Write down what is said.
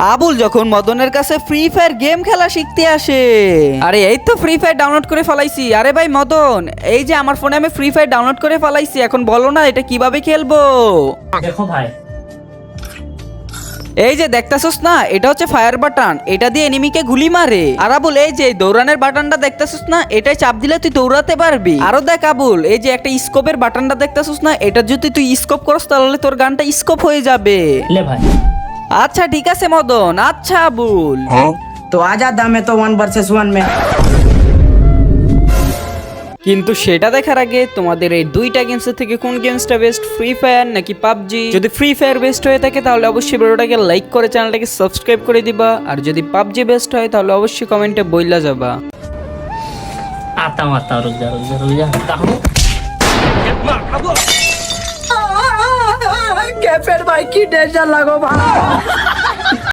আবুল যখন মদনের কাছে free fire game খেলা শিখতে আসে। আরে এই তো ফ্রি ফায়ার ডাউনলোড করে ফেলাইছি। আরে ভাই মদন, এই যে আমার ফোনে আমি ফ্রি ফায়ার ডাউনলোড করে ফেলাইছি, এখন বলো না এটা কিভাবে খেলবো। দেখো ভাই, এই যে দেখতেছস না, এটা হচ্ছে ফায়ার বাটন, এটা দিয়ে এনিমিকে গুলি মারে। আর আবুল এই যে দৌড়ানোর বাটনটা দেখতেছস না, এটাই চাপ দিলে তুই দৌড়াতে পারবি। আরো দেখ আবুল, এই যে একটা স্কোপের বাটনটা দেখতেছস না, এটা যদি তুই স্কোপ করস তাহলে তোর গানটা স্কোপ হয়ে যাবে। ले भाई। আচ্ছা ঠিক আছে মদন, আচ্ছা আবুল। तो आजा दामे तो 1 वर्सेस 1 में। কিন্তু সেটা দেখার আগে তোমাদের এই দুইটা গেমসের থেকে কোন গেমসটা বেস্ট, ফ্রি ফায়ার নাকি পাবজি? যদি ফ্রি ফায়ার বেস্ট হয়ে থাকে তাহলে অবশ্যই ভিডিওটাকে লাইক করে চ্যানেলটাকে সাবস্ক্রাইব করে দিবা, আর যদি পাবজি বেস্ট হয় তাহলে অবশ্যই কমেন্টে বইলা যাবা। आता हूँ रुक जा आता हूँ। कैफेर भाई की डेंजर लगो भाई।